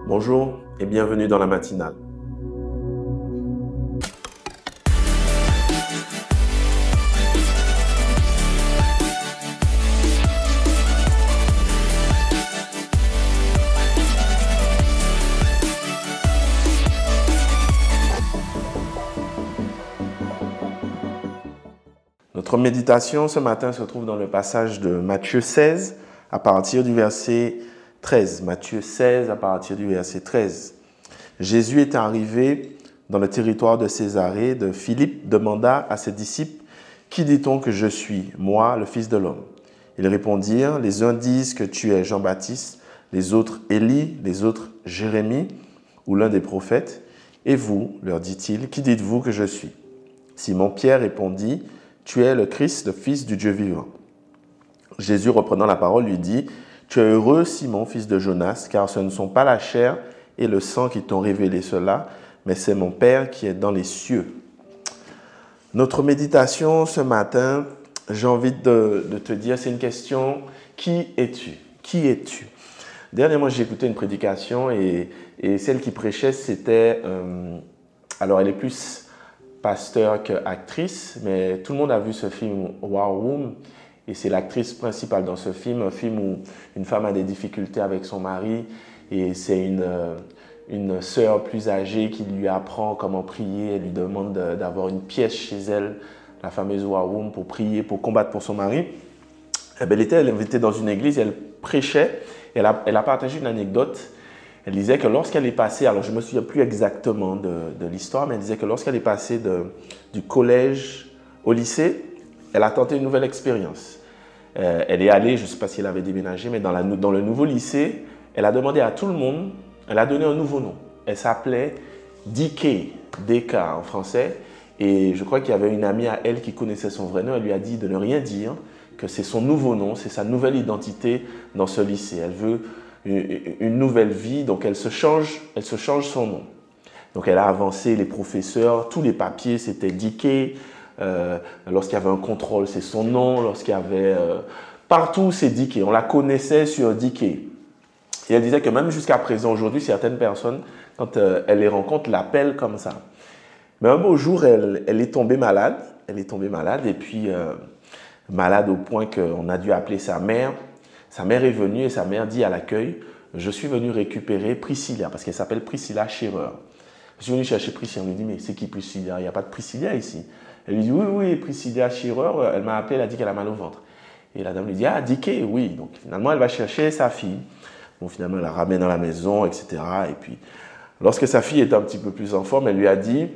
Bonjour et bienvenue dans la matinale. Notre méditation ce matin se trouve dans le passage de Matthieu 16 à partir du verset 13. Matthieu 16 à partir du verset 13. Jésus est arrivé dans le territoire de Césarée de Philippe, demanda à ses disciples « Qui dit-on que je suis, moi, le Fils de l'homme » Ils répondirent « Les uns disent que tu es Jean-Baptiste, les autres Élie, les autres Jérémie ou l'un des prophètes. Et vous, leur dit-il, qui dites-vous que je suis » Simon-Pierre répondit « Tu es le Christ, le Fils du Dieu vivant. » Jésus, reprenant la parole, lui dit « Tu es heureux, Simon, fils de Jonas, car ce ne sont pas la chair et le sang qui t'ont révélé cela, mais c'est mon Père qui est dans les cieux. » Notre méditation ce matin, j'ai envie de te dire, c'est une question « Qui es-tu » Qui es-tu? Dernièrement, j'ai écouté une prédication et celle qui prêchait, c'était... alors, elle est plus pasteur qu'actrice, mais tout le monde a vu ce film War Room et c'est l'actrice principale dans ce film, un film où une femme a des difficultés avec son mari et c'est une sœur plus âgée qui lui apprend comment prier, elle lui demande d'avoir une pièce chez elle, la fameuse War Room, pour prier, pour combattre pour son mari. Et bien, elle était dans une église, elle prêchait, elle a partagé une anecdote. Elle disait que lorsqu'elle est passée, alors je ne me souviens plus exactement de l'histoire, mais elle disait que lorsqu'elle est passée du collège au lycée, elle a tenté une nouvelle expérience. Elle est allée, je ne sais pas si elle avait déménagé, mais dans le nouveau lycée, elle a demandé à tout le monde, elle a donné un nouveau nom. Elle s'appelait DK, DK en français, et je crois qu'il y avait une amie à elle qui connaissait son vrai nom, elle lui a dit de ne rien dire, que c'est son nouveau nom, c'est sa nouvelle identité dans ce lycée. Elle veut une nouvelle vie, donc elle se change son nom. Donc elle a avancé les professeurs, tous les papiers c'était DK, lorsqu'il y avait un contrôle c'est son nom, lorsqu'il y avait... partout c'est DK, on la connaissait sur DK. Et elle disait que même jusqu'à présent, aujourd'hui, certaines personnes, quand elle les rencontre, l'appellent comme ça. Mais un beau jour, elle est tombée malade, et puis malade au point qu'on a dû appeler sa mère. Sa mère est venue et sa mère dit à l'accueil « Je suis venu récupérer Priscilla » parce qu'elle s'appelle Priscilla Scherer. Je suis venu chercher Priscilla. On lui dit « Mais c'est qui Priscilla? Il n'y a pas de Priscilla ici. » Elle lui dit « Oui, Priscilla Scherer, elle m'a appelé, elle a dit qu'elle a mal au ventre. » Et la dame lui dit « Ah, DK, oui. » Donc finalement, elle va chercher sa fille. Bon, finalement, elle la ramène à la maison, etc. Et puis, lorsque sa fille est un petit peu plus en forme, elle lui a dit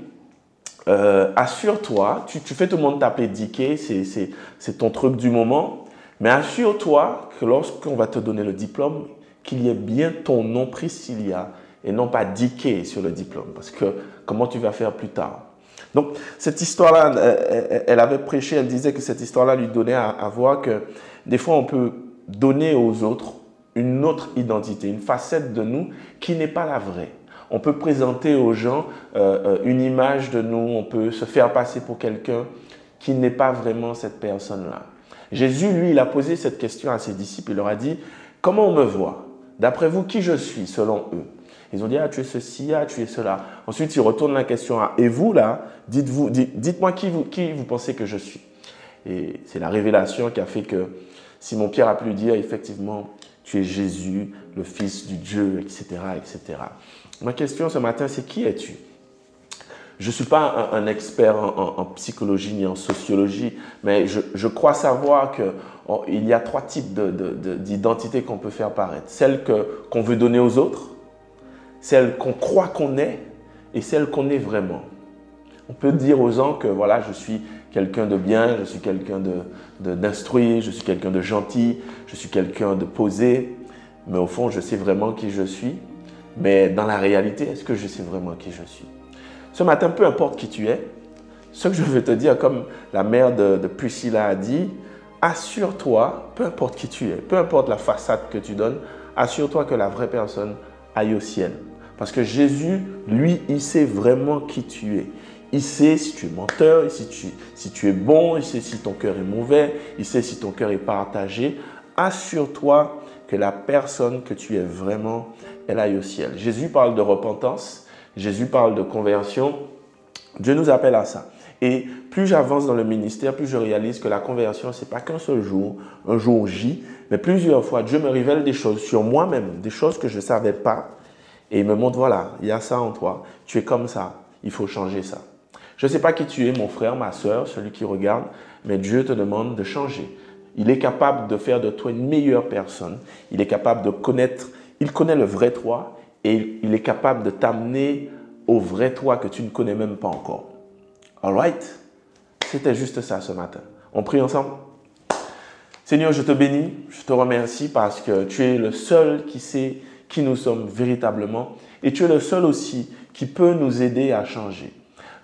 assure-toi, tu fais tout le monde t'appeler DK, c'est ton truc du moment. Mais assure-toi que lorsqu'on va te donner le diplôme, qu'il y ait bien ton nom Priscilla et non pas DK sur le diplôme. Parce que comment tu vas faire plus tard? Donc, cette histoire-là, elle avait prêché, elle disait que cette histoire-là lui donnait à voir que des fois, on peut donner aux autres une autre identité, une facette de nous qui n'est pas la vraie. On peut présenter aux gens une image de nous, on peut se faire passer pour quelqu'un qui n'est pas vraiment cette personne-là. Jésus, lui, il a posé cette question à ses disciples. Il leur a dit « Comment on me voit? D'après vous, qui je suis selon eux ?» Ils ont dit « Ah, tu es ceci, ah, tu es cela. » Ensuite, il retourne la question à « Et vous, là, dites-moi qui vous pensez que je suis ?» Et c'est la révélation qui a fait que Simon-Pierre a pu lui dire « Effectivement, tu es Jésus, le Fils du Dieu, etc. etc. » Ma question ce matin, c'est « Qui es-tu » Je ne suis pas un expert en psychologie ni en sociologie, mais je crois savoir qu'il y a trois types d'identités qu'on peut faire paraître. Celle qu'on veut donner aux autres, celle qu'on croit qu'on est et celle qu'on est vraiment. On peut dire aux gens que voilà, je suis quelqu'un de bien, je suis quelqu'un d'instruit, je suis quelqu'un de gentil, je suis quelqu'un de posé, mais au fond, je sais vraiment qui je suis. Mais dans la réalité, est-ce que je sais vraiment qui je suis? Ce matin, peu importe qui tu es, ce que je veux te dire, comme la mère de Priscilla a dit, assure-toi, peu importe qui tu es, peu importe la façade que tu donnes, assure-toi que la vraie personne aille au ciel. Parce que Jésus, lui, il sait vraiment qui tu es. Il sait si tu es menteur, si tu es bon, il sait si ton cœur est mauvais, il sait si ton cœur est partagé. Assure-toi que la personne que tu es vraiment, elle aille au ciel. Jésus parle de repentance, Jésus parle de conversion. Dieu nous appelle à ça. Et plus j'avance dans le ministère, plus je réalise que la conversion, ce n'est pas qu'un seul jour, un jour J, mais plusieurs fois, Dieu me révèle des choses sur moi-même, des choses que je ne savais pas. Et il me montre, voilà, il y a ça en toi, tu es comme ça, il faut changer ça. Je ne sais pas qui tu es, mon frère, ma soeur, celui qui regarde, mais Dieu te demande de changer. Il est capable de faire de toi une meilleure personne. Il est capable de connaître, il connaît le vrai toi et il est capable de t'amener au vrai toi que tu ne connais même pas encore. All right? C'était juste ça ce matin. On prie ensemble? Seigneur, je te bénis, je te remercie parce que tu es le seul qui sait qui nous sommes véritablement et tu es le seul aussi qui peut nous aider à changer.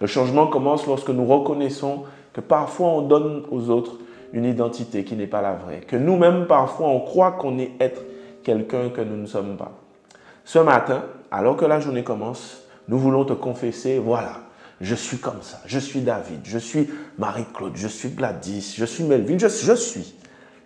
Le changement commence lorsque nous reconnaissons que parfois on donne aux autres une identité qui n'est pas la vraie, que nous-mêmes parfois on croit qu'on est être quelqu'un que nous ne sommes pas. Ce matin, alors que la journée commence, nous voulons te confesser, voilà, je suis comme ça, je suis David, je suis Marie-Claude, je suis Gladys, je suis Melvin, je suis.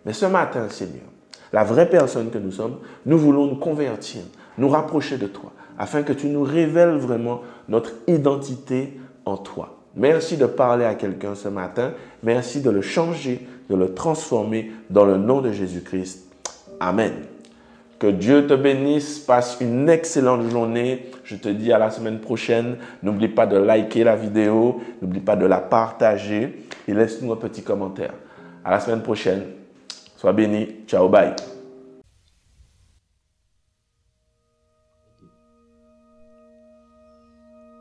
Mais ce matin, Seigneur, la vraie personne que nous sommes, nous voulons nous convertir, nous rapprocher de toi, afin que tu nous révèles vraiment notre identité en toi. Merci de parler à quelqu'un ce matin. Merci de le changer, de le transformer dans le nom de Jésus-Christ. Amen. Que Dieu te bénisse. Passe une excellente journée. Je te dis à la semaine prochaine. N'oublie pas de liker la vidéo. N'oublie pas de la partager. Et laisse-nous un petit commentaire. À la semaine prochaine. Sois béni. Ciao, bye.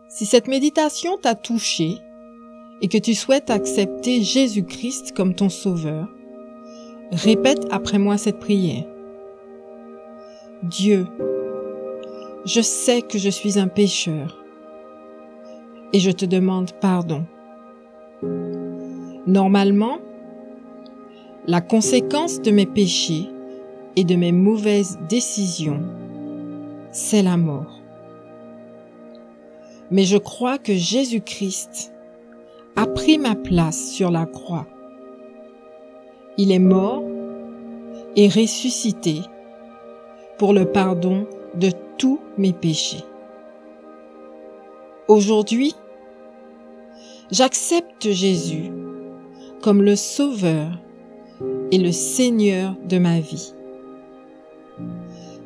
Si cette méditation t'a touché et que tu souhaites accepter Jésus-Christ comme ton sauveur, répète après moi cette prière. Dieu, je sais que je suis un pécheur et je te demande pardon. Normalement, la conséquence de mes péchés et de mes mauvaises décisions, c'est la mort. Mais je crois que Jésus-Christ a pris ma place sur la croix. Il est mort et ressuscité pour le pardon de tous mes péchés. Aujourd'hui, j'accepte Jésus comme le Sauveur et le Seigneur de ma vie.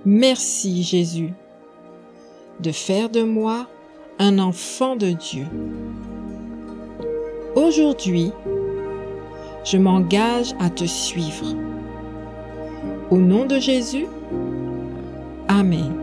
Merci Jésus de faire de moi un enfant de Dieu. Aujourd'hui, je m'engage à te suivre. Au nom de Jésus, Amen.